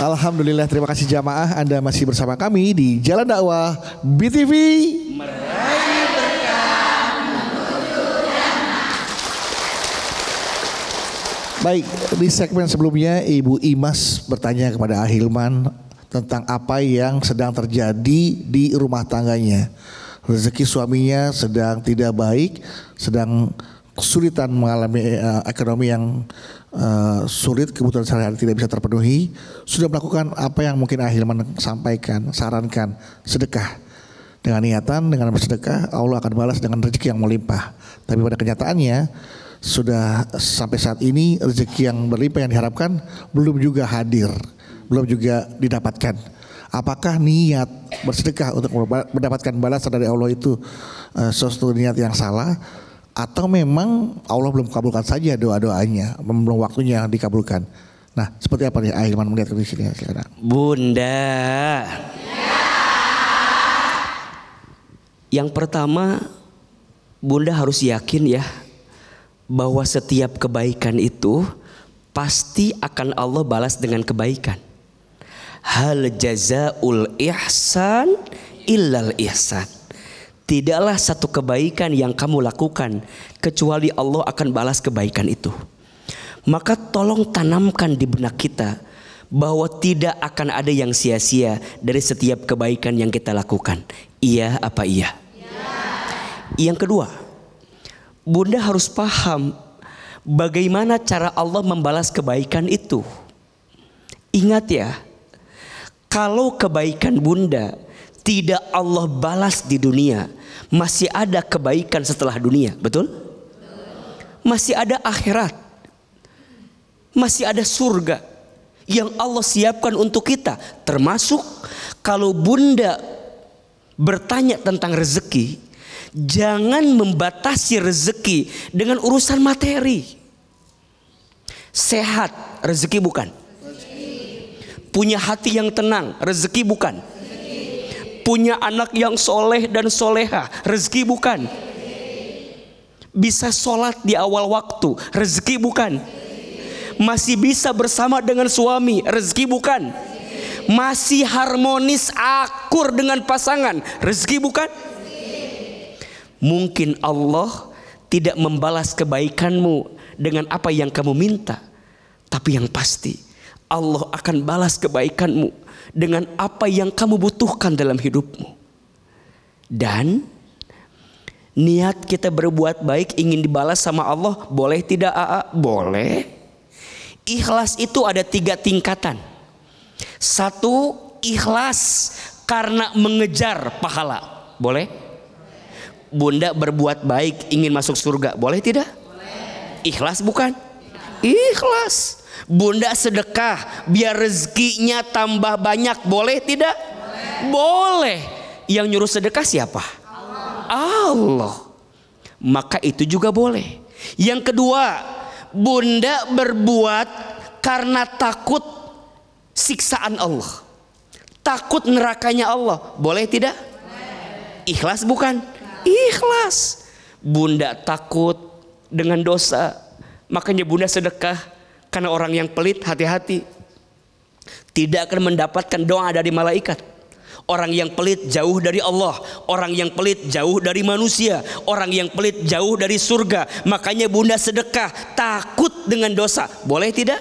Alhamdulillah, terima kasih jamaah, Anda masih bersama kami di Jalan Dakwah BTV. Meraih berkah. Baik, di segmen sebelumnya Ibu Imas bertanya kepada Ahilman tentang apa yang sedang terjadi di rumah tangganya. Rezeki suaminya sedang tidak baik, sedang kesulitan mengalami ekonomi yang sulit, kebutuhan sehari-hari tidak bisa terpenuhi. Sudah melakukan apa yang mungkin Ahilman sampaikan, sarankan, sedekah. Dengan niatan, dengan bersedekah, Allah akan balas dengan rezeki yang melimpah. Tapi pada kenyataannya sudah sampai saat ini rezeki yang berlimpah yang diharapkan belum juga hadir, belum juga didapatkan. Apakah niat bersedekah untuk mendapatkan balasan dari Allah itu suatu niat yang salah, atau memang Allah belum kabulkan saja doa-doanya, belum waktunya dikabulkan? Nah, seperti apa nih Ahilman melihat di sini sekarang? Bunda, yang pertama Bunda harus yakin ya bahwa setiap kebaikan itu pasti akan Allah balas dengan kebaikan. Hal jazaul ihsan illal ihsan. Tidaklah satu kebaikan yang kamu lakukan kecuali Allah akan balas kebaikan itu. Maka tolong tanamkan di benak kita bahwa tidak akan ada yang sia-sia dari setiap kebaikan yang kita lakukan. Iya apa iya? Yang kedua, Bunda harus paham bagaimana cara Allah membalas kebaikan itu. Ingat ya, kalau kebaikan Bunda tidak Allah balas di dunia, masih ada kebaikan setelah dunia, betul? Masih ada akhirat, masih ada surga yang Allah siapkan untuk kita. Termasuk kalau Bunda bertanya tentang rezeki, jangan membatasi rezeki dengan urusan materi. Sehat, rezeki bukan? Punya hati yang tenang, rezeki bukan? Punya anak yang soleh dan soleha, rezeki bukan? Bisa sholat di awal waktu, rezeki bukan? Masih bisa bersama dengan suami, rezeki bukan? Masih harmonis akur dengan pasangan, rezeki bukan? Mungkin Allah tidak membalas kebaikanmu dengan apa yang kamu minta, tapi yang pasti Allah akan balas kebaikanmu dengan apa yang kamu butuhkan dalam hidupmu. Dan niat kita berbuat baik ingin dibalas sama Allah, boleh tidak AA? Boleh. Ikhlas itu ada 3 tingkatan. 1, ikhlas karena mengejar pahala. Boleh? Bunda berbuat baik ingin masuk surga, boleh tidak? Boleh. Ikhlas bukan? Ikhlas. Bunda sedekah biar rezekinya tambah banyak, boleh tidak? Boleh. Yang nyuruh sedekah siapa? Allah. Maka itu juga boleh. Yang kedua, Bunda berbuat karena takut siksaan Allah, takut nerakanya Allah, boleh tidak? Ikhlas bukan? Ikhlas. Bunda takut dengan dosa, makanya Bunda sedekah. Karena orang yang pelit, hati-hati, tidak akan mendapatkan doa dari malaikat. Orang yang pelit jauh dari Allah, orang yang pelit jauh dari manusia, orang yang pelit jauh dari surga. Makanya Bunda sedekah takut dengan dosa, boleh tidak?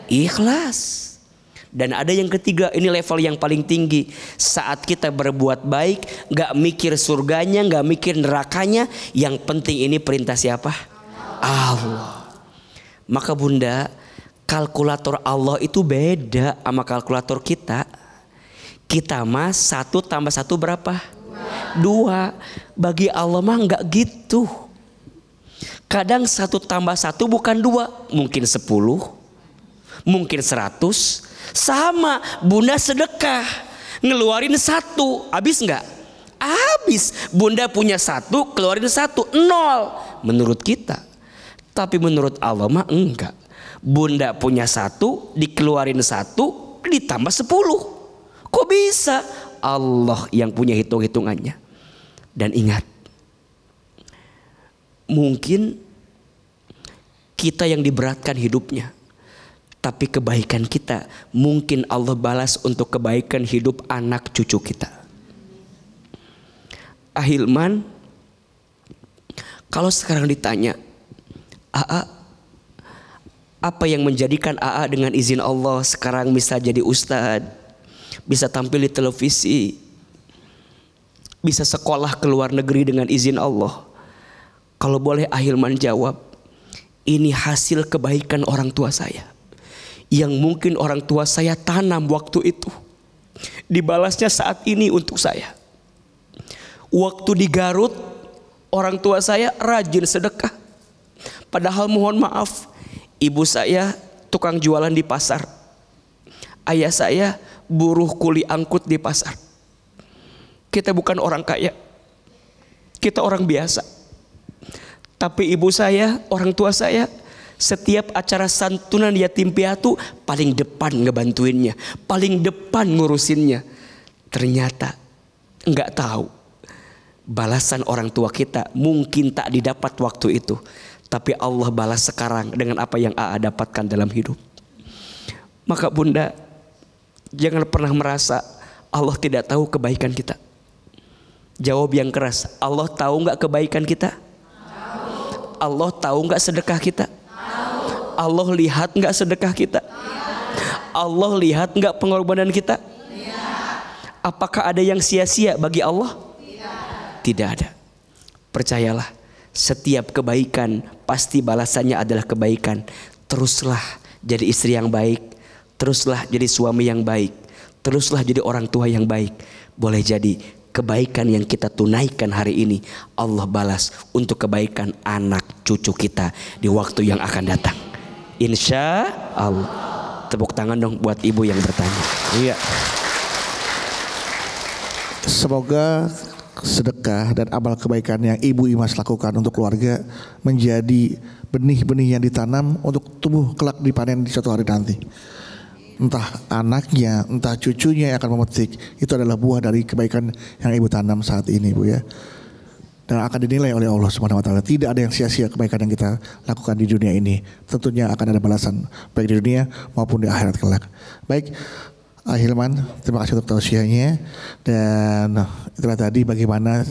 Ikhlas. Dan ada yang ketiga, ini level yang paling tinggi. Saat kita berbuat baik, gak mikir surganya, gak mikir nerakanya, yang penting ini perintah siapa? Allah. Maka Bunda, kalkulator Allah itu beda sama kalkulator kita. Kita mas 1 tambah 1 berapa? 2. Bagi Allah mah enggak gitu. Kadang 1 tambah 1 bukan 2, mungkin 10, mungkin 100. Sama, Bunda sedekah ngeluarin 1, habis enggak? Habis. Bunda punya 1, keluarin 1, 0 menurut kita. Tapi menurut Allah mah enggak. Bunda punya 1, dikeluarin 1, ditambah 10. Kok bisa? Allah yang punya hitung-hitungannya. Dan ingat, mungkin kita yang diberatkan hidupnya, Tapi kebaikan kita mungkin Allah balas untuk kebaikan hidup anak cucu kita. Ahilman, kalau sekarang ditanya, AA, apa yang menjadikan AA dengan izin Allah sekarang bisa jadi ustadz, bisa tampil di televisi, bisa sekolah ke luar negeri dengan izin Allah? Kalau boleh Ahilman jawab, ini hasil kebaikan orang tua saya, yang mungkin orang tua saya tanam waktu itu, dibalasnya saat ini untuk saya. Waktu di Garut, orang tua saya rajin sedekah, padahal mohon maaf, ibu saya tukang jualan di pasar, ayah saya buruh kuli angkut di pasar. Kita bukan orang kaya, kita orang biasa. Tapi ibu saya, orang tua saya, setiap acara santunan yatim piatu paling depan ngebantuinnya, paling depan ngurusinnya. Ternyata nggak tahu balasan orang tua kita mungkin tak didapat waktu itu, tapi Allah balas sekarang dengan apa yang AA dapatkan dalam hidup. Maka bunda, jangan pernah merasa Allah tidak tahu kebaikan kita. Jawab yang keras, Allah tahu nggak kebaikan kita? Allah tahu nggak sedekah kita? Allah lihat nggak sedekah kita? Allah lihat nggak pengorbanan kita? Apakah ada yang sia-sia bagi Allah? Tidak ada. Percayalah, setiap kebaikan pasti balasannya adalah kebaikan. Teruslah jadi istri yang baik, teruslah jadi suami yang baik, teruslah jadi orang tua yang baik. Boleh jadi kebaikan yang kita tunaikan hari ini Allah balas untuk kebaikan anak cucu kita di waktu yang akan datang, insya Allah. Tepuk tangan dong buat ibu yang bertanya. Iya. Semoga sedekah dan amal kebaikan yang Ibu Imas lakukan untuk keluarga menjadi benih-benih yang ditanam untuk tumbuh kelak dipanen di suatu hari nanti. Entah anaknya, entah cucunya yang akan memetik, itu adalah buah dari kebaikan yang ibu tanam saat ini, Bu ya. Dan akan dinilai oleh Allah Subhanahu wa taala. Tidak ada yang sia-sia kebaikan yang kita lakukan di dunia ini. Tentunya akan ada balasan baik di dunia maupun di akhirat kelak. Baik, Ahilman, terima kasih untuk tausiahnya. Dan itulah tadi bagaimana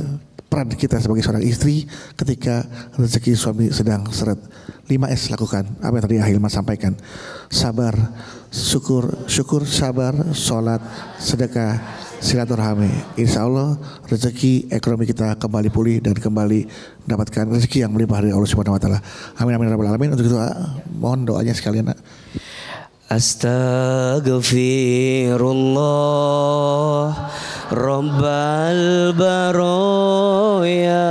peran kita sebagai seorang istri ketika rezeki suami sedang seret. 5S lakukan apa yang tadi Ahilman sampaikan. Sabar, syukur, sabar, sholat, sedekah, silaturahmi. Insya Allah rezeki ekonomi kita kembali pulih dan kembali mendapatkan rezeki yang melimpah dari Allah Subhanahu wa taala. Amin amin rabbal alamin. Untuk itu mohon doanya sekalian. Astaghfirullah Rabbal baraya,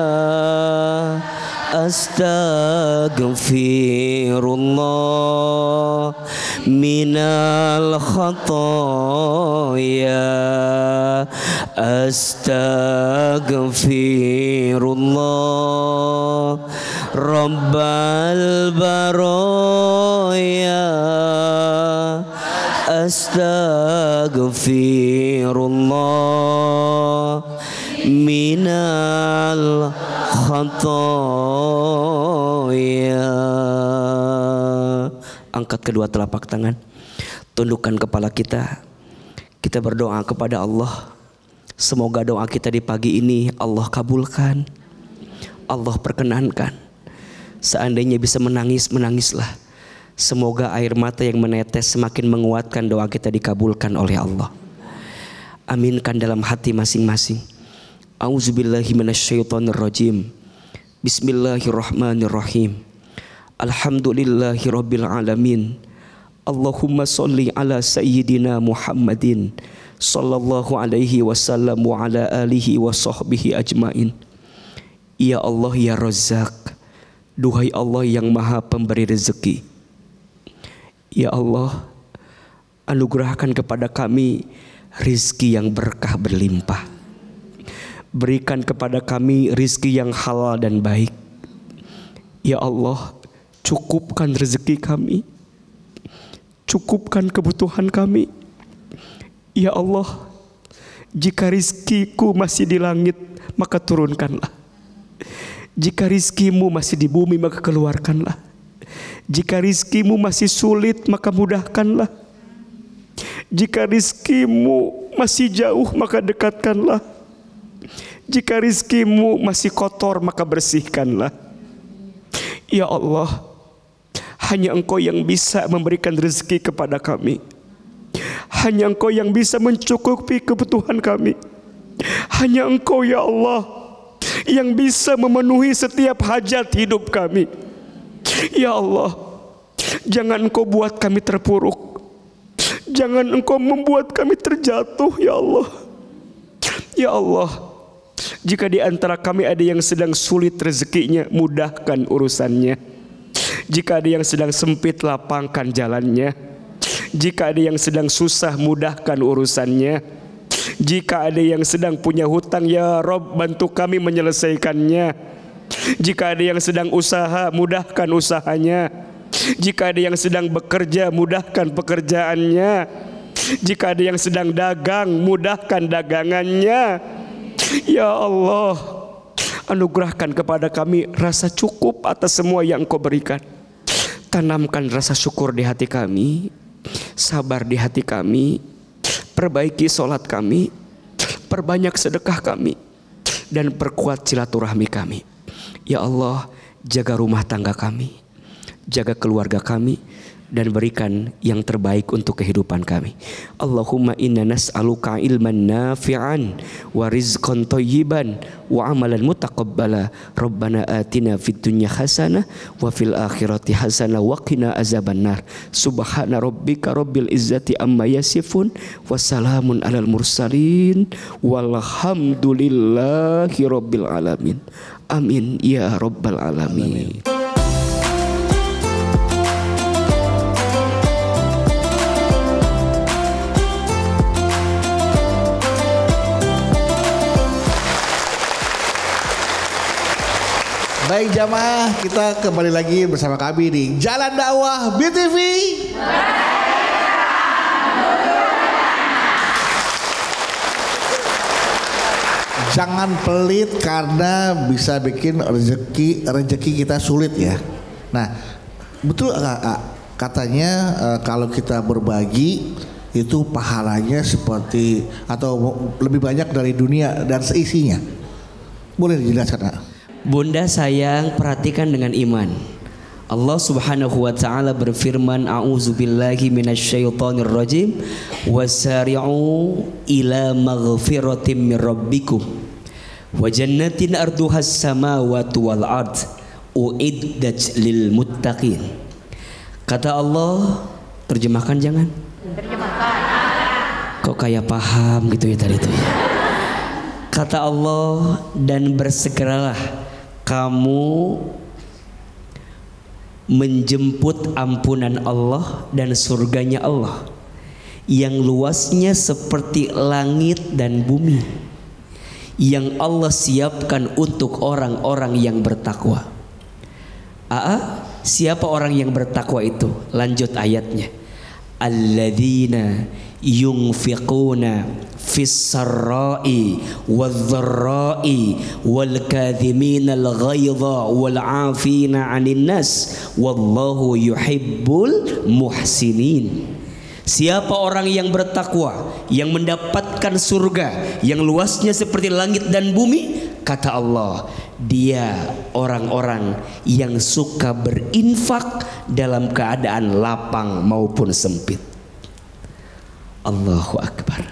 astaghfirullah minal khataya, astaghfirullah Rabbal baraya, astaghfirullah minal khataya. Angkat kedua telapak tangan, tundukkan kepala kita. Kita berdoa kepada Allah. Semoga doa kita di pagi ini Allah kabulkan, Allah perkenankan. Seandainya bisa menangis, menangislah. Semoga air mata yang menetes semakin menguatkan doa kita dikabulkan oleh Allah. Aminkan dalam hati masing-masing. Auzubillahi minasyaitonirrajim. Bismillahirrahmanirrahim. Alhamdulillahi rabbil alamin. Allahumma sholli ala sayyidina Muhammadin sallallahu alaihi wasallam wa ala alihi wa sahbihi ajmain. Ya Allah ya Razzaq, duhai Allah yang maha pemberi rezeki. Ya Allah, anugerahkan kepada kami rizki yang berkah berlimpah. Berikan kepada kami rizki yang halal dan baik. Ya Allah, cukupkan rezeki kami, cukupkan kebutuhan kami. Ya Allah, jika rizkiku masih di langit, maka turunkanlah. Jika rizkimu masih di bumi, maka keluarkanlah. Jika rizkimu masih sulit, maka mudahkanlah. Jika rizkimu masih jauh, maka dekatkanlah. Jika rizkimu masih kotor, maka bersihkanlah. Ya Allah, hanya Engkau yang bisa memberikan rezeki kepada kami. Hanya Engkau yang bisa mencukupi kebutuhan kami. Hanya Engkau ya Allah yang bisa memenuhi setiap hajat hidup kami. Ya Allah, jangan Engkau buat kami terpuruk. Jangan Engkau membuat kami terjatuh ya Allah. Ya Allah, jika di antara kami ada yang sedang sulit rezekinya, mudahkan urusannya. Jika ada yang sedang sempit, lapangkan jalannya. Jika ada yang sedang susah, mudahkan urusannya. Jika ada yang sedang punya hutang, ya Rob, bantu kami menyelesaikannya. Jika ada yang sedang usaha, mudahkan usahanya. Jika ada yang sedang bekerja, mudahkan pekerjaannya. Jika ada yang sedang dagang, mudahkan dagangannya. Ya Allah, anugerahkan kepada kami rasa cukup atas semua yang Engkau berikan. Tanamkan rasa syukur di hati kami, sabar di hati kami, perbaiki sholat kami, perbanyak sedekah kami, dan perkuat silaturahmi kami. Ya Allah, jaga rumah tangga kami, jaga keluarga kami, dan berikan yang terbaik untuk kehidupan kami. Allahumma inna nas'aluka ilman nafi'an wa rizqan thayyiban wa amalan mutaqabbala. Rabbana atina fid dunya hasanah wa fil akhirati hasanah wa qina azabannar. Subhana rabbika rabbil izzati amma yasifun wa salamun alal mursalin walhamdulillahi rabbil alamin. Amin ya rabbal alamin. Baik jamaah, kita kembali lagi bersama kami di Jalan Dakwah BTV. Jangan pelit karena bisa bikin rezeki kita sulit ya. Nah, betul katanya kalau kita berbagi itu pahalanya seperti atau lebih banyak dari dunia dan seisinya. Boleh dijelaskan? Bunda sayang, perhatikan dengan iman. Allah Subhanahu wa taala berfirman, a'udzubillahi minasyaitonir rajim, wasari'u ila maghfiratin mir rabbikum wa jannatin arduhas samawati wal ard uiddat lil muttaqin. Kata Allah, terjemahkan jangan. Terjemahkan. Kok kayak paham gitu ya tadi itu ya. Kata Allah, dan bersegeralah kamu menjemput ampunan Allah dan surganya Allah yang luasnya seperti langit dan bumi, yang Allah siapkan untuk orang-orang yang bertakwa. Siapa orang yang bertakwa itu? Lanjut ayatnya. Alladzina yunfiquna fis sarra'i wadh-dharra'i wal kadhiminal ghaidha wal 'afina 'anil nas wallahu yuhibbul muhsinin. Siapa orang yang bertakwa, yang mendapatkan surga yang luasnya seperti langit dan bumi? Kata Allah, dia orang-orang yang suka berinfak dalam keadaan lapang maupun sempit. Allahu Akbar.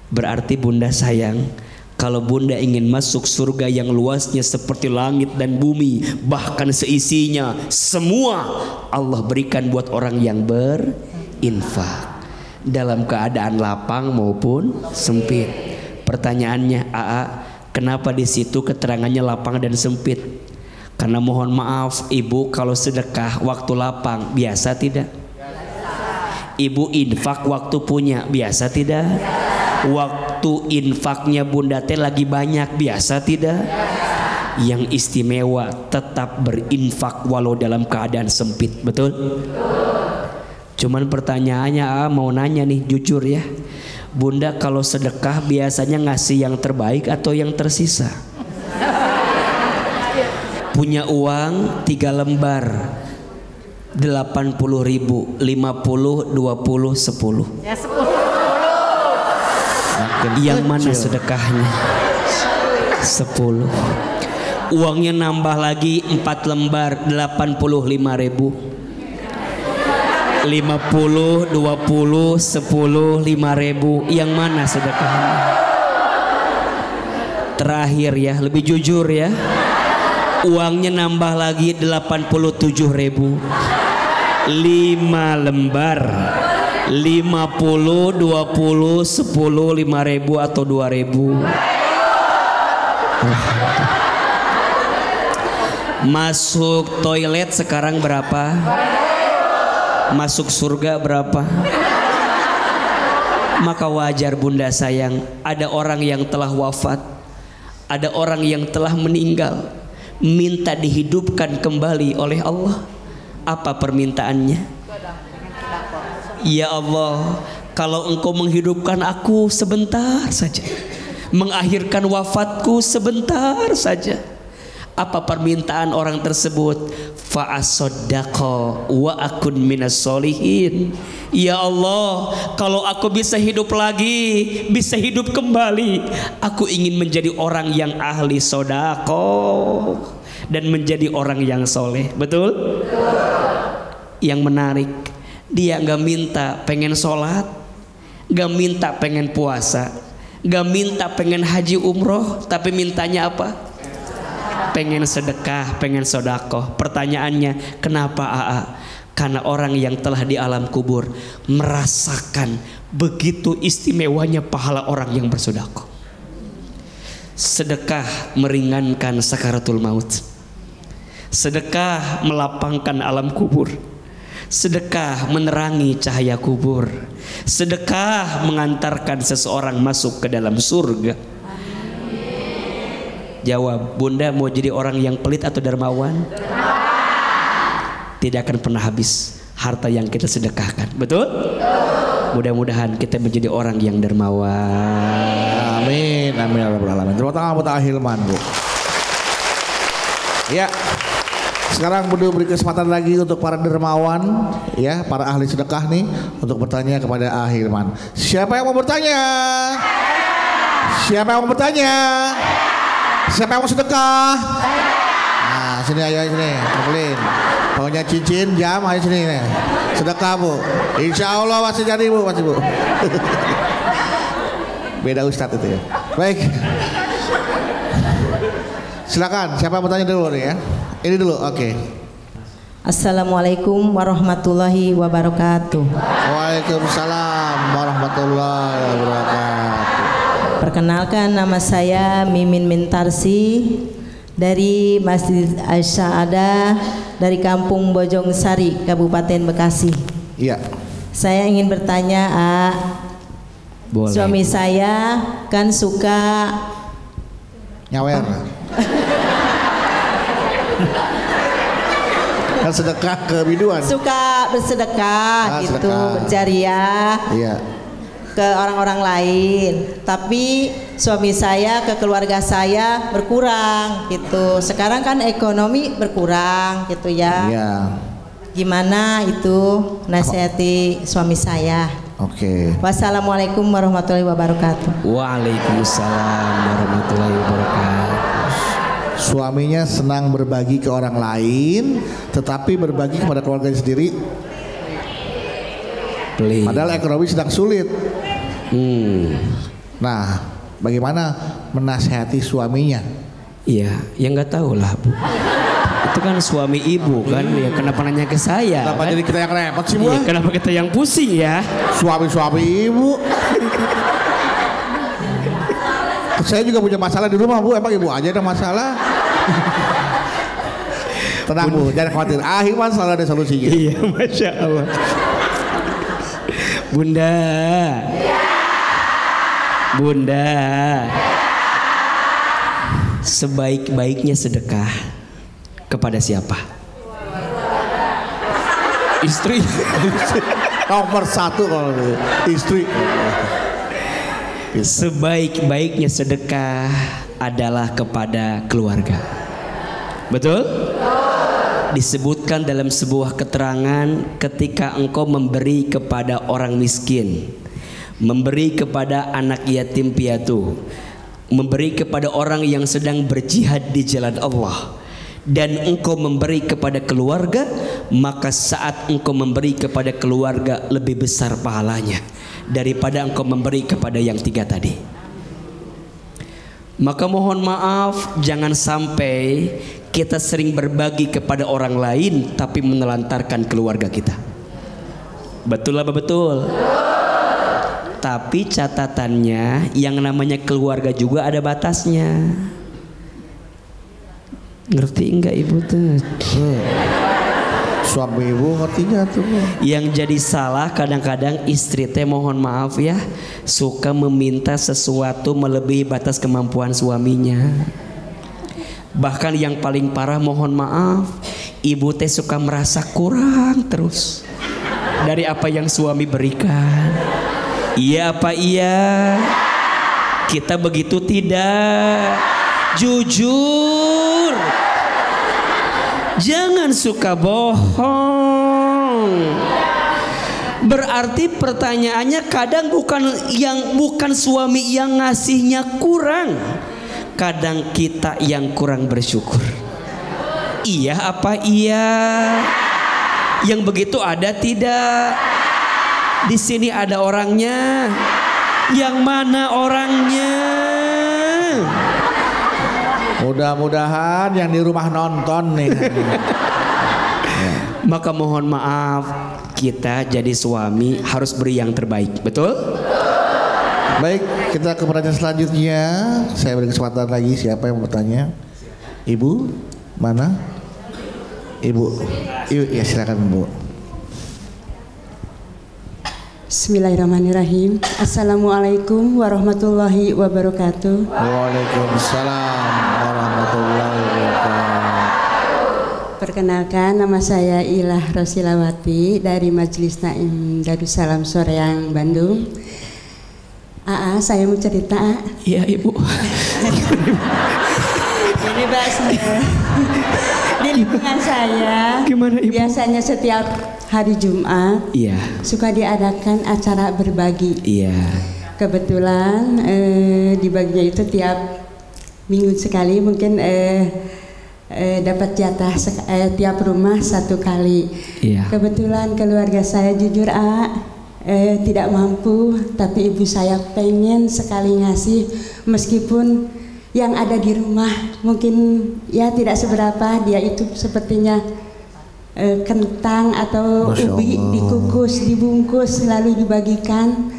Berarti bunda sayang, kalau bunda ingin masuk surga yang luasnya seperti langit dan bumi, bahkan seisinya, semua Allah berikan buat orang yang berinfak dalam keadaan lapang maupun sempit. Pertanyaannya, kenapa di situ keterangannya lapang dan sempit? Karena mohon maaf ibu, kalau sedekah waktu lapang biasa tidak? Ibu infak waktu punya biasa tidak? Waktu infaknya bunda teh lagi banyak biasa tidak? Yang istimewa tetap berinfak walau dalam keadaan sempit, betul? Cuman pertanyaannya mau nanya nih jujur ya, bunda kalau sedekah biasanya ngasih yang terbaik atau yang tersisa? Punya uang 3 lembar, 80.000. 50, 20, 10. Ya 10. Yang mana sedekahnya? 10. Uangnya nambah lagi 4 lembar, 85.000. 50, 20, 10, 5.000. Yang mana sedekahnya? Terakhir ya, lebih jujur ya. Uangnya nambah lagi 87.000. 5 lembar. 50, 20, 10, 5.000 atau 2.000. Masuk toilet sekarang berapa? Masuk surga berapa? Maka wajar bunda sayang, ada orang yang telah wafat, ada orang yang telah meninggal, minta dihidupkan kembali oleh Allah. Apa permintaannya? Ya Allah, kalau Engkau menghidupkan aku sebentar saja, mengakhirkan wafatku sebentar saja, apa permintaan orang tersebut? Fa'asaddaqa wa akun minas solihin. Ya Allah, kalau aku bisa hidup lagi, bisa hidup kembali, aku ingin menjadi orang yang ahli sodako dan menjadi orang yang soleh. Betul? Yang menarik, dia gak minta pengen sholat, gak minta pengen puasa, gak minta pengen haji umroh, tapi mintanya apa? Pengen sedekah, pengen sodakoh. Pertanyaannya, kenapa AA? Karena orang yang telah di alam kubur merasakan begitu istimewanya pahala orang yang bersodakoh. Sedekah meringankan sakaratul maut. Sedekah melapangkan alam kubur. Sedekah menerangi cahaya kubur. Sedekah mengantarkan seseorang masuk ke dalam surga. Jawab, bunda mau jadi orang yang pelit atau dermawan? Tidak akan pernah habis harta yang kita sedekahkan. Betul? Mudah-mudahan kita menjadi orang yang dermawan. Amin, amin ya rabbal alamin. Terima kasih buat Ahilman, Bu. Ya. Sekarang Bunda beri kesempatan lagi untuk para dermawan, ya, para ahli sedekah nih, untuk bertanya kepada Ahilman. Siapa yang mau bertanya? Siapa yang mau bertanya? Siapa yang mau sedekah? Nah, sini ayo sini, kumpulin. Maunya cincin, jam, ayo sini nih. Sedekah Bu. Insya Allah masih jadi Bu, masih Bu. Beda Ustadz itu ya. Baik. Silakan, siapa yang mau tanya dulu nih ya? Ini dulu, oke. Assalamualaikum warahmatullahi wabarakatuh. Waalaikumsalam warahmatullahi wabarakatuh. Perkenalkan, nama saya Mimin Mintarsi dari Masjid Asy-Syahadah dari Kampung Bojong Sari, Kabupaten Bekasi. Iya. Saya ingin bertanya, Boleh. Suami saya kan suka Nyawer. Kan sedekah ke biduan. Suka bersedekah gitu, sedekah. berjariah. Iya. Ke orang-orang lain, tapi suami saya ke keluarga saya berkurang gitu. Sekarang kan ekonomi berkurang gitu ya. Iya. Gimana itu nasihati suami saya? Oke. Wassalamualaikum warahmatullahi wabarakatuh. Waalaikumsalam warahmatullahi wabarakatuh. Suaminya senang berbagi ke orang lain, tetapi berbagi kepada keluarganya sendiri. Please. Padahal ekonomi sedang sulit. Nah, bagaimana menasihati suaminya? Iya, ya nggak tahu lah Bu. Itu kan suami ibu kan, ya kenapa nanya ke saya? Kenapa kan? jadi kita yang repot sih Bu? Iya, kenapa kita yang pusing ya? Suami-suami ibu. Saya juga punya masalah di rumah Bu, emang ibu aja ada masalah. Tenang Bu, jangan khawatir. Ahilman selalu ada solusinya. Iya, Masya Allah. Bunda. Bunda. Sebaik-baiknya sedekah kepada siapa? Istri. Nomor satu kalau istri. Sebaik-baiknya sedekah adalah kepada keluarga. Betul? Disebut disebutkan dalam sebuah keterangan ketika engkau memberi kepada orang miskin, memberi kepada anak yatim piatu, memberi kepada orang yang sedang berjihad di jalan Allah, dan engkau memberi kepada keluarga, maka saat engkau memberi kepada keluarga lebih besar pahalanya daripada engkau memberi kepada yang tiga tadi. Maka mohon maaf, jangan sampai kita sering berbagi kepada orang lain tapi menelantarkan keluarga kita. Betul apa betul? Tapi catatannya, yang namanya keluarga juga ada batasnya. Ngerti enggak ibu tuh? Suami ibu ngertinya tuh. Yang jadi salah kadang-kadang istri teh, mohon maaf ya, suka meminta sesuatu melebihi batas kemampuan suaminya. Bahkan yang paling parah, mohon maaf, ibu teh suka merasa kurang terus dari apa yang suami berikan. Iya apa iya? Kita begitu tidak? Jujur. Jangan suka bohong. Berarti pertanyaannya kadang bukan suami yang ngasihnya kurang, kadang kita yang kurang bersyukur. Iya apa iya? Yang begitu ada tidak? Di sini ada orangnya. Yang mana orangnya? Mudah-mudahan yang di rumah nonton nih. Maka mohon maaf, kita jadi suami harus beri yang terbaik. Betul? Baik, kita ke pertanyaan selanjutnya. Saya beri kesempatan lagi, siapa yang mau bertanya? Ibu, mana? Ibu, ya silakan Bu. Bismillahirrahmanirrahim. Assalamualaikum warahmatullahi wabarakatuh. Waalaikumsalam warahmatullahi wabarakatuh. Perkenalkan, nama saya Ilah Rosilawati dari Majelis Naim Darussalam Soreang, Bandung. Saya mau cerita. Iya ibu. Ini Mbak, di lingkungan saya, gimana ibu? Biasanya setiap hari Jumat, iya, suka diadakan acara berbagi. Iya. Kebetulan dibaginya itu tiap minggu sekali, mungkin dapat jatah tiap rumah satu kali. Iya. Kebetulan keluarga saya jujur tidak mampu, tapi ibu saya pengen sekali ngasih, meskipun yang ada di rumah mungkin ya tidak seberapa. Dia itu sepertinya kentang atau ubi dikukus, dibungkus lalu dibagikan.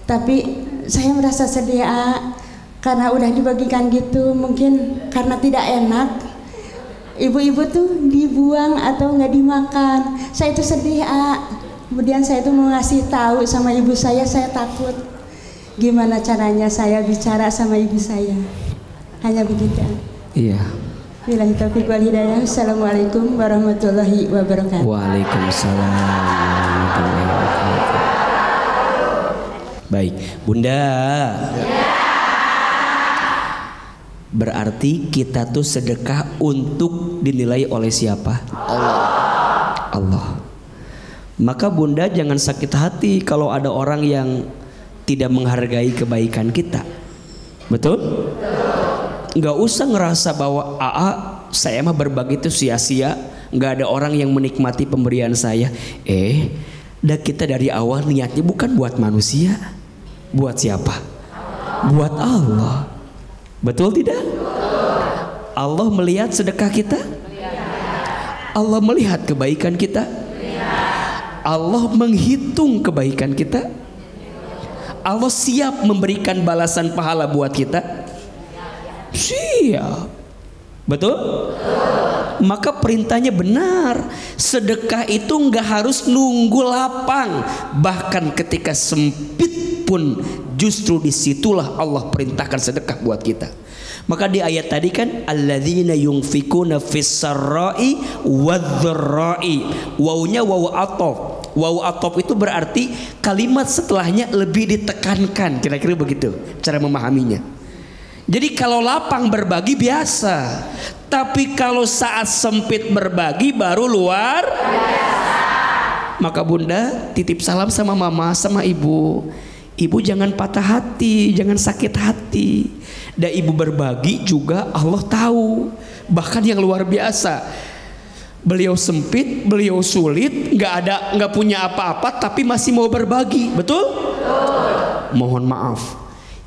Tapi saya merasa sedih karena udah dibagikan gitu, mungkin karena tidak enak. Ibu-ibu tuh dibuang atau nggak dimakan. Saya itu sedih Kemudian saya itu mau ngasih tahu sama ibu saya takut. Gimana caranya saya bicara sama ibu saya? Hanya begitu. Iya. Billahi taufiq wal hidayah. Assalamualaikum warahmatullahi wabarakatuh. Waalaikumsalam warahmatullahi wabarakatuh. Baik, Bunda. Berarti kita tuh sedekah untuk dinilai oleh siapa? Allah. Maka Bunda jangan sakit hati kalau ada orang yang tidak menghargai kebaikan kita. Betul? Nggak usah ngerasa bahwa saya mah berbagi itu sia-sia, nggak ada orang yang menikmati pemberian saya. Dah kita dari awal niatnya bukan buat manusia. Buat siapa? Buat Allah. Betul tidak? Allah melihat sedekah kita. Allah melihat kebaikan kita. Allah menghitung kebaikan kita. Allah siap memberikan balasan pahala buat kita. Siap. Betul? Maka perintahnya benar. Sedekah itu nggak harus nunggu lapang. Bahkan ketika sempit pun justru disitulah Allah perintahkan sedekah buat kita. Maka di ayat tadi kan alladzina yunfikuna fis-sarra'i wadh-dharra'i. Wawunya wawu athof. Wawu athof itu berarti kalimat setelahnya lebih ditekankan. Kira-kira begitu cara memahaminya. Jadi kalau lapang berbagi biasa, Tapi kalau saat sempit berbagi baru luar biasa. Maka bunda titip salam sama mama, sama ibu. Ibu jangan patah hati, jangan sakit hati. Dan ibu berbagi juga Allah tahu. Bahkan yang luar biasa, beliau sempit, beliau sulit, nggak punya apa-apa, tapi masih mau berbagi, betul? Mohon maaf,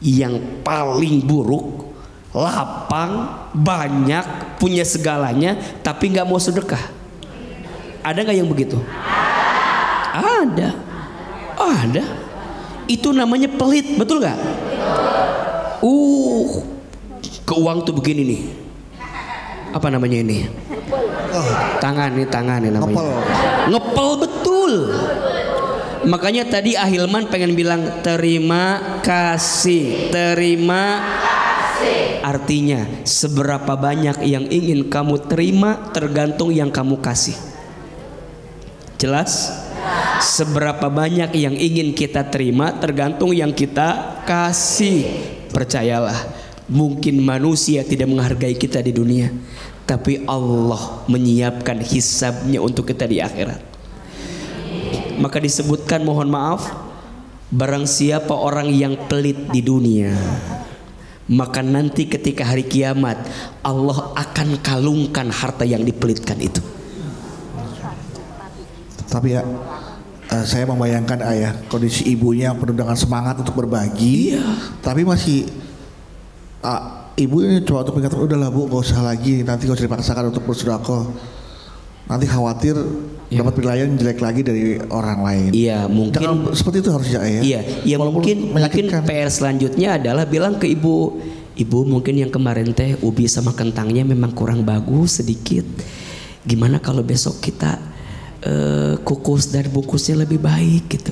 yang paling buruk, lapang, banyak, punya segalanya, tapi nggak mau sedekah. Ada nggak yang begitu? Ada. Itu namanya pelit, betul nggak? Ke uang tuh begini nih. Apa namanya ini? Tangan nih namanya. Ngepel betul. Makanya tadi Ahilman pengen bilang terima kasih. Artinya seberapa banyak yang ingin kamu terima tergantung yang kamu kasih. Jelas? Seberapa banyak yang ingin kita terima tergantung yang kita kasih. Percayalah, mungkin manusia tidak menghargai kita di dunia, tapi Allah menyiapkan hisabnya untuk kita di akhirat. Maka disebutkan, mohon maaf, barang siapa orang yang pelit di dunia, maka nanti ketika hari kiamat Allah akan kalungkan harta yang dipelitkan itu. Tapi ya, saya membayangkan ayah kondisi ibunya penuh dengan semangat untuk berbagi, tapi masih ibu ini coba untuk mengingatkan, udahlah bu, gak usah lagi, nanti gak usah dipaksakan untuk bersedekah, nanti khawatir dapat penilaian jelek lagi dari orang lain. Iya, mungkin jangan seperti itu harusnya ya. Iya, mungkin PR selanjutnya adalah bilang ke ibu, mungkin yang kemarin teh ubi sama kentangnya memang kurang bagus sedikit. Gimana kalau besok kita kukus dan bungkusnya lebih baik gitu.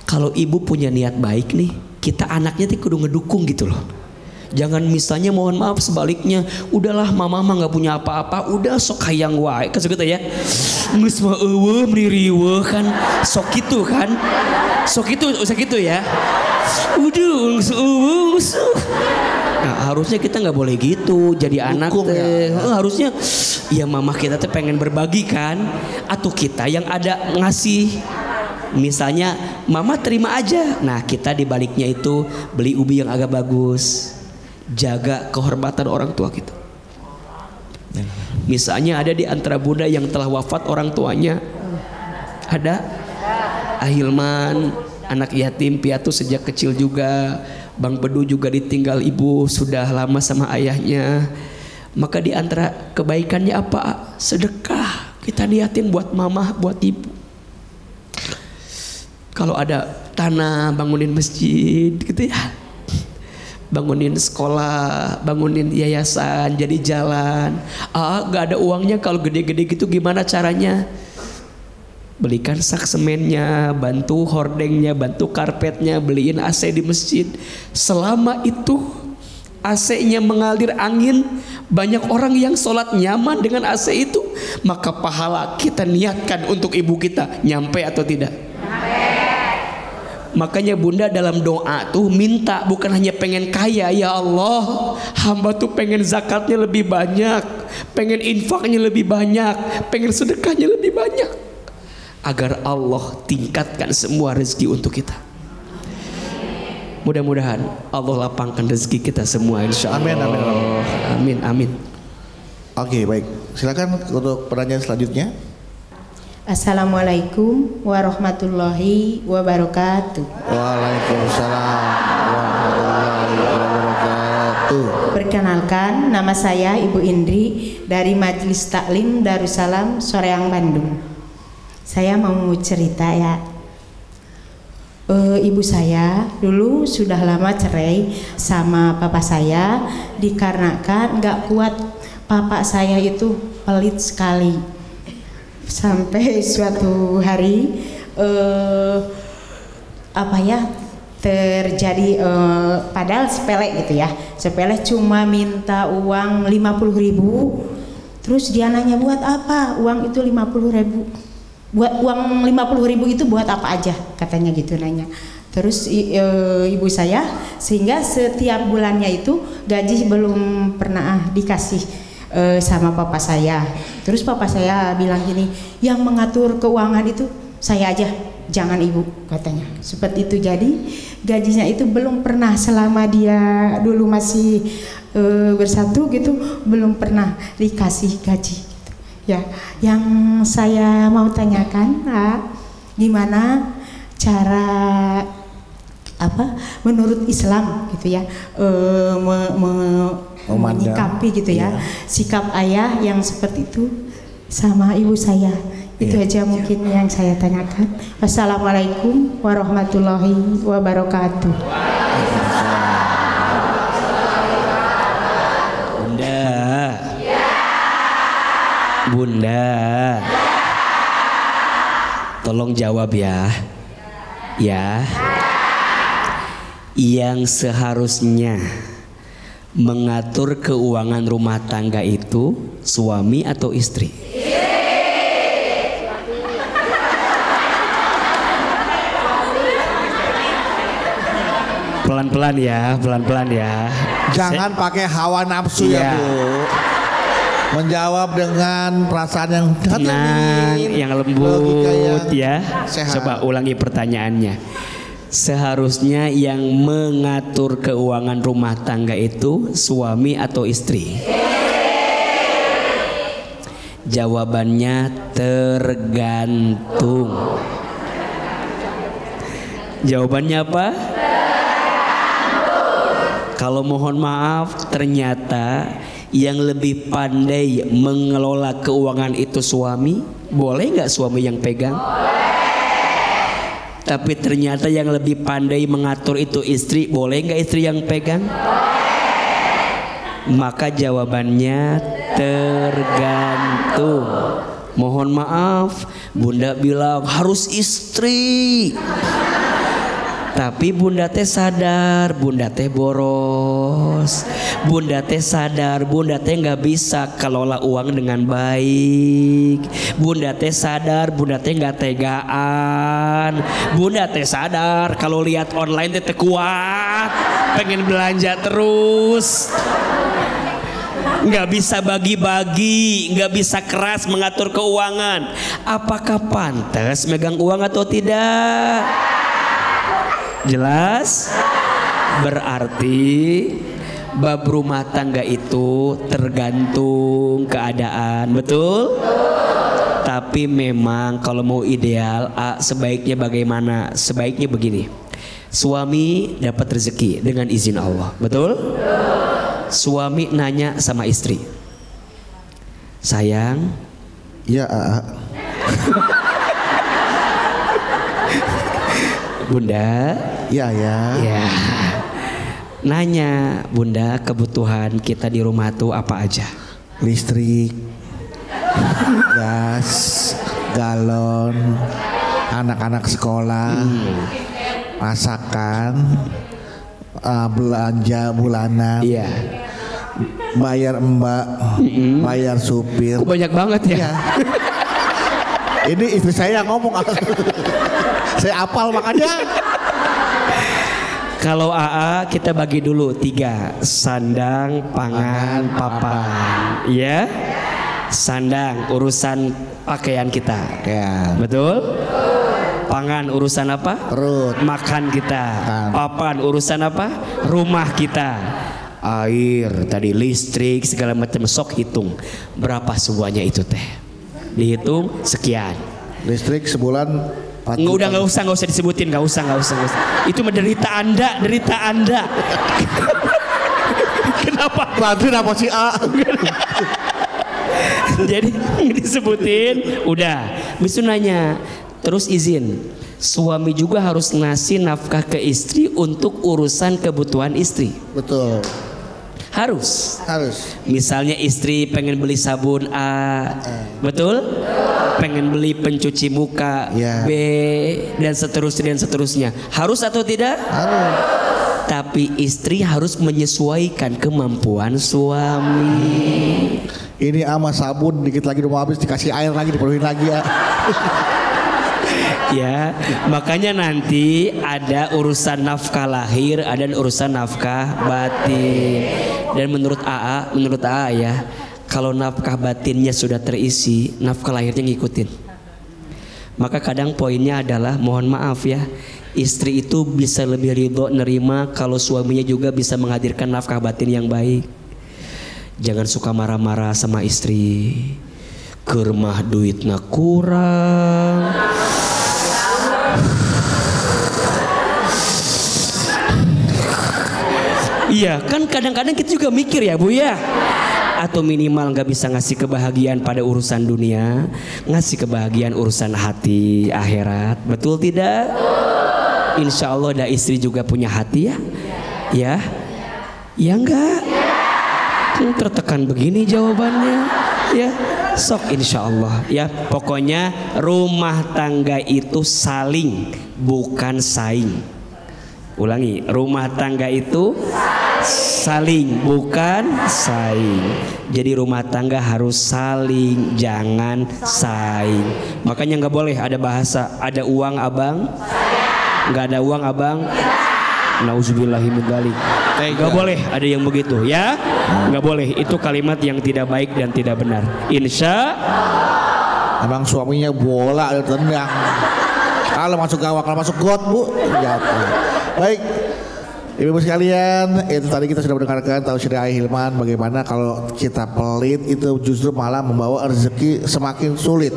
Kalau ibu punya niat baik nih, kita anaknya tuh kudu ngedukung gitu loh. Jangan misalnya mohon maaf sebaliknya, udahlah mama mah nggak punya apa-apa, udah sok hayang wae, kan gitu ya. Geus mah eueuh mririweuh kan, sok gitu kan. Sok itu ya. Udah Nah, harusnya kita nggak boleh gitu jadi anak teh. Harusnya ya mama kita teh pengen berbagi kan, atau kita yang ada ngasih. Misalnya mama terima aja. Nah, kita dibaliknya itu beli ubi yang agak bagus. Jaga kehormatan orang tua kita. Misalnya ada di antara bunda yang telah wafat orang tuanya. Ada Ahilman, anak yatim piatu sejak kecil juga. Bang Bedu juga ditinggal ibu sudah lama sama ayahnya. Maka di antara kebaikannya apa? Sedekah. Kita niatin buat mama, buat ibu. Kalau ada tanah, bangunin masjid gitu ya. Bangunin sekolah, bangunin yayasan, jadi jalan. Gak ada uangnya, kalau gede-gede gitu gimana caranya? Belikan sak semennya, bantu hordengnya, bantu karpetnya, beliin AC di masjid. Selama itu AC-nya mengalir angin, banyak orang yang sholat nyaman dengan AC itu, maka pahala kita niatkan untuk ibu kita nyampe atau tidak? Makanya bunda dalam doa tuh minta, bukan hanya pengen kaya, ya Allah, hamba tuh pengen zakatnya lebih banyak, pengen infaknya lebih banyak, pengen sedekahnya lebih banyak, agar Allah tingkatkan semua rezeki untuk kita. Mudah-mudahan Allah lapangkan rezeki kita semua, insya Allah. Amin. Oke, baik, silakan untuk pertanyaan selanjutnya. Assalamualaikum warahmatullahi wabarakatuh. Waalaikumsalam warahmatullahi wabarakatuh. Perkenalkan, nama saya Ibu Indri dari Majelis Taklim Darussalam Soreang, Bandung. Saya mau cerita ya. Ibu saya dulu sudah lama cerai sama papa saya, dikarenakan nggak kuat papa saya itu pelit sekali. Sampai suatu hari terjadi padahal sepele gitu ya, sepele, cuma minta uang 50.000. Terus dia nanya, buat apa uang itu 50.000? Buat uang 50.000 itu buat apa aja, katanya gitu nanya. Terus ibu saya, sehingga setiap bulannya itu gaji belum pernah dikasih sama papa saya. Terus papa saya bilang gini, yang mengatur keuangan itu saya aja, jangan ibu, katanya. Seperti itu. Jadi gajinya itu belum pernah selama dia dulu masih bersatu gitu, belum pernah dikasih gaji gitu. Ya, yang saya mau tanyakan, gimana cara menurut Islam gitu ya, menyikapi gitu ya, sikap ayah yang seperti itu sama ibu saya. Itu aja mungkin yang saya tanyakan. Wassalamualaikum warahmatullahi wabarakatuh. Bunda, tolong jawab ya. Yang seharusnya mengatur keuangan rumah tangga itu suami atau istri? Pelan-pelan ya. Jangan pakai hawa nafsu ya Bu. Menjawab dengan perasaan yang tenang, yang lembut ya. Sehat. Coba ulangi pertanyaannya. Seharusnya yang mengatur keuangan rumah tangga itu suami atau istri? Jawabannya tergantung. Jawabannya apa? Kalau mohon maaf, ternyata yang lebih pandai mengelola keuangan itu suami. Boleh nggak suami yang pegang? Tapi ternyata yang lebih pandai mengatur itu istri. Boleh nggak istri yang pegang? Maka jawabannya tergantung. Mohon maaf, Bunda bilang harus istri. Tapi Bunda teh sadar, Bunda teh boros. Bunda teh sadar, Bunda teh nggak bisa kelola uang dengan baik. Bunda teh sadar, Bunda teh nggak tegaan. Bunda teh sadar kalau lihat online teh kuat, pengen belanja terus. Nggak bisa bagi-bagi, nggak bisa keras mengatur keuangan. Apakah pantas megang uang atau tidak? Jelas? Berarti bab rumah tangga itu tergantung keadaan, betul? Tapi memang kalau mau ideal, sebaiknya bagaimana? Sebaiknya begini. Suami dapat rezeki dengan izin Allah, betul? Suami nanya sama istri, sayang, ya Bunda, ya. Nanya, Bunda, kebutuhan kita di rumah tuh apa aja? Listrik, gas, galon, anak-anak sekolah, masakan, belanja bulanan, bayar mbak, bayar supir. Kok banyak banget ya? Ini istri saya yang ngomong. Saya apal makanya. Kalau AA kita bagi dulu 3. Sandang, pangan, papan. Ya. Sandang urusan pakaian kita. Ya. Betul? Pangan urusan apa? Perut. Makan kita. Papan urusan apa? Rumah kita. Air, tadi listrik, segala macam. Sok hitung berapa semuanya itu teh. Dihitung sekian. Listrik sebulan nggak usah disebutin, nggak usah. Itu menderita Anda. Kenapa? Bantuin apa sih A? Jadi disebutin, udah. Bisa nanya, terus izin. Suami juga harus ngasih nafkah ke istri untuk urusan kebutuhan istri. Betul. Harus. Misalnya istri pengen beli sabun A, betul? Pengen beli pencuci muka B, dan seterusnya. Harus atau tidak? Harus. Tapi istri harus menyesuaikan kemampuan suami. Ini ama sabun dikit lagi udah mau habis, dikasih air lagi, dipenuhin lagi ya. Ya, makanya nanti ada urusan nafkah lahir, ada urusan nafkah batin. Dan menurut AA ya, Kalau nafkah batinnya sudah terisi, nafkah lahirnya ngikutin. Maka kadang poinnya adalah, mohon maaf ya, istri itu bisa lebih ridho nerima kalau suaminya juga bisa menghadirkan nafkah batin yang baik. Jangan suka marah-marah sama istri. Kermah duitnya kurang. Iya kan, kadang-kadang kita juga mikir ya Bu ya. Atau minimal gak bisa ngasih kebahagiaan pada urusan dunia, ngasih kebahagiaan urusan hati akhirat. Betul tidak? Insya Allah ada istri juga punya hati ya. Ya? Ya enggak? Tertekan begini jawabannya. Ya, sok insya Allah. Ya, pokoknya rumah tangga itu saling, bukan saing. Ulangi, rumah tangga itu saling, bukan saing. Jadi rumah tangga harus saling, jangan saing. Makanya nggak boleh ada bahasa, ada uang abang, nggak ada uang abang. Nauzubillahimindzalik. Nggak boleh ada yang begitu ya. Nggak boleh, itu kalimat yang tidak baik dan tidak benar. Insya Abang suaminya bola tendang. Kalau masuk gawang, kalau masuk got Bu, jatuh. Baik, ibu-ibu sekalian, itu tadi kita sudah mendengarkan tausiah dari Hilman bagaimana kalau kita pelit itu justru malah membawa rezeki semakin sulit.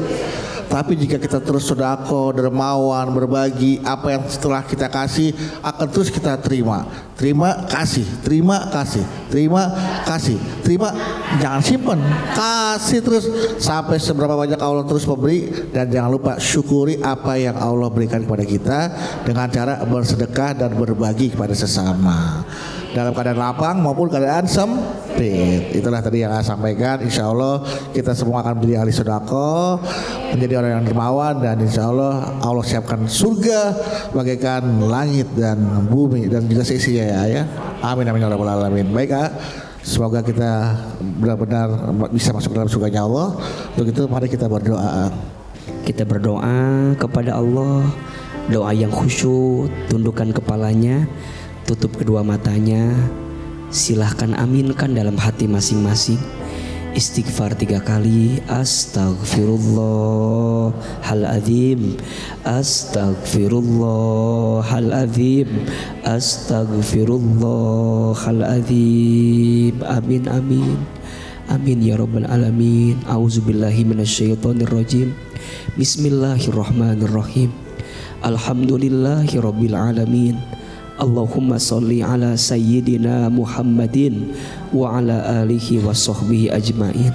Tapi jika kita terus sedekah, dermawan, berbagi, apa yang setelah kita kasih akan terus kita terima. Terima kasih, terima kasih, terima kasih, terima, jangan simpen, kasih terus sampai seberapa banyak Allah terus memberi. Dan jangan lupa syukuri apa yang Allah berikan kepada kita dengan cara bersedekah dan berbagi kepada sesama dalam keadaan lapang maupun keadaan sempit. Itulah tadi yang saya sampaikan. Insya Allah kita semua akan menjadi ahli sedekah, menjadi orang yang dermawan, dan insya Allah Allah siapkan surga bagaikan langit dan bumi dan juga seisinya ya. Amin amin ya rabbal alamin. Baik semoga kita benar-benar bisa masuk dalam surganya Allah. Untuk itu mari kita berdoa. Kita berdoa kepada Allah, doa yang khusyuk, tundukkan kepalanya, tutup kedua matanya, silahkan aminkan dalam hati masing-masing. Istighfar 3 kali. Astaghfirullahaladzim, astaghfirullahaladzim, astaghfirullahaladzim. Amin amin. Amin ya rabbal alamin. Auzubillahi minasyaitonirrajim. Bismillahirrahmanirrahim. Alhamdulillahi rabbil alamin. Allahumma salli ala sayyidina Muhammadin wa ala alihi wa sahbihi ajmain.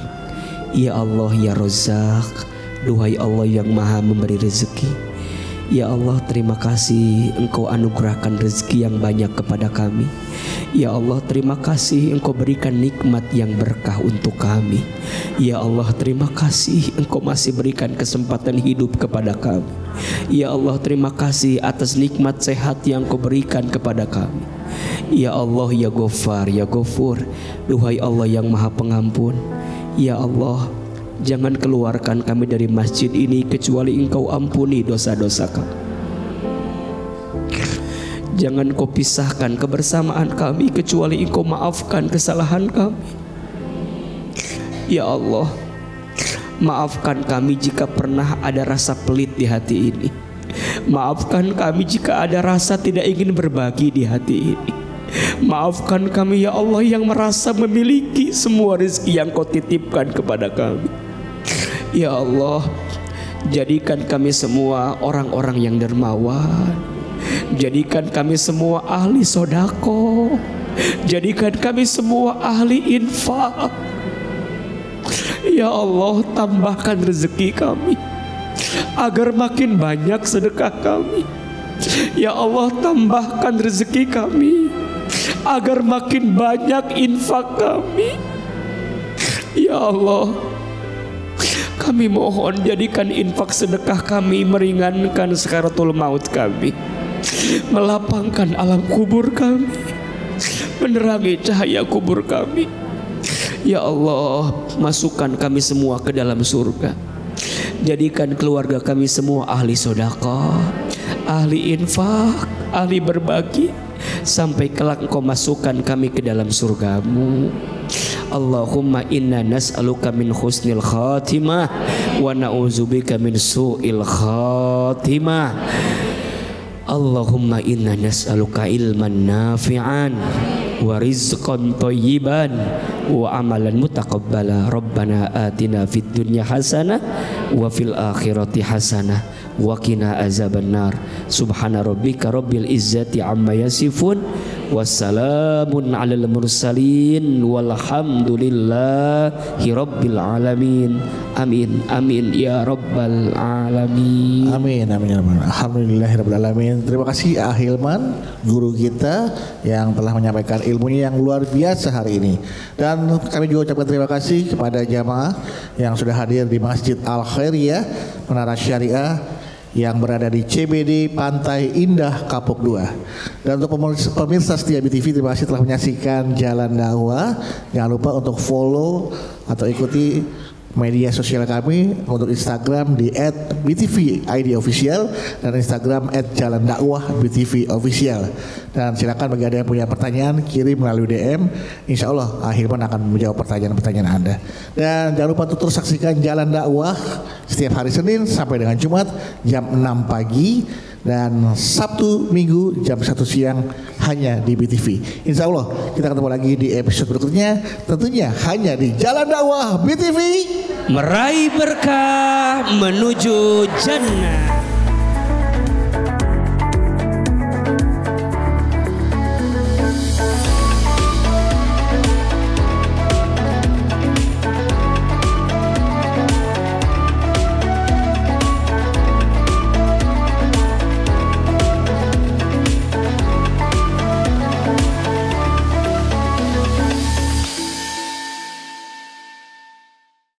Ya Allah ya Razzaq, duhai Allah yang maha memberi rezeki. Ya Allah, terima kasih Engkau anugerahkan rezeki yang banyak kepada kami. Ya Allah, terima kasih Engkau berikan nikmat yang berkah untuk kami. Ya Allah, terima kasih Engkau masih berikan kesempatan hidup kepada kami. Ya Allah, terima kasih atas nikmat sehat yang Engkau berikan kepada kami. Ya Allah ya Ghaffar ya Ghafur, duhai Allah yang maha pengampun. Ya Allah, jangan keluarkan kami dari masjid ini kecuali Engkau ampuni dosa-dosa kami. Jangan Kau pisahkan kebersamaan kami kecuali Engkau maafkan kesalahan kami. Ya Allah, maafkan kami jika pernah ada rasa pelit di hati ini. Maafkan kami jika ada rasa tidak ingin berbagi di hati ini. Maafkan kami ya Allah yang merasa memiliki semua rezeki yang Kau titipkan kepada kami. Ya Allah, jadikan kami semua orang-orang yang dermawan. Jadikan kami semua ahli sodako. Jadikan kami semua ahli infak. Ya Allah, tambahkan rezeki kami agar makin banyak sedekah kami. Ya Allah, tambahkan rezeki kami agar makin banyak infak kami. Ya Allah, kami mohon jadikan infak sedekah kami meringankan sakaratul maut kami, melapangkan alam kubur kami, menerangi cahaya kubur kami. Ya Allah, masukkan kami semua ke dalam surga. Jadikan keluarga kami semua ahli sedekah, ahli infak, ahli berbagi, sampai kelak Engkau masukkan kami ke dalam surga-Mu. Allahumma inna nas'aluka min husnil khatimah wa na'udzubika min su'il khatimah. Allahumma inna nas'aluka ilman nafi'an wa rizqan thayyiban wa amalan mutaqabbala. Rabbana atina fid dunya hasanah wa fil akhirati hasanah wa qina azabannar. Subhana rabbika rabbil izzati amma yasifun wassalamun alal mursalin walhamdulillahi rabbil alamin. Amin amin ya rabbal alamin. Amin amin amin. Alhamdulillahirabbil alamin. Terima kasih Ahilman, guru kita yang telah menyampaikan ilmunya yang luar biasa hari ini. Dan kami juga ucapkan terima kasih kepada jamaah yang sudah hadir di Masjid Al Khairiyah Menara Syariah yang berada di CBD Pantai Indah Kapuk 2. Dan untuk pemirsa setia BTV, terima kasih telah menyaksikan Jalan Dakwah. Jangan lupa untuk follow atau ikuti media sosial kami untuk Instagram di @btvIDofficial dan Instagram @jalandakwahbtvofficial. Dan silakan bagi ada yang punya pertanyaan kirim melalui DM. Insya Allah Ahilman akan menjawab pertanyaan-pertanyaan Anda. Dan jangan lupa untuk terus saksikan Jalan Dakwah setiap hari Senin sampai dengan Jumat jam 6 pagi dan Sabtu Minggu jam 1 siang hanya di BTV. Insya Allah kita ketemu lagi di episode berikutnya, tentunya hanya di Jalan Dakwah BTV, meraih berkah menuju jannah.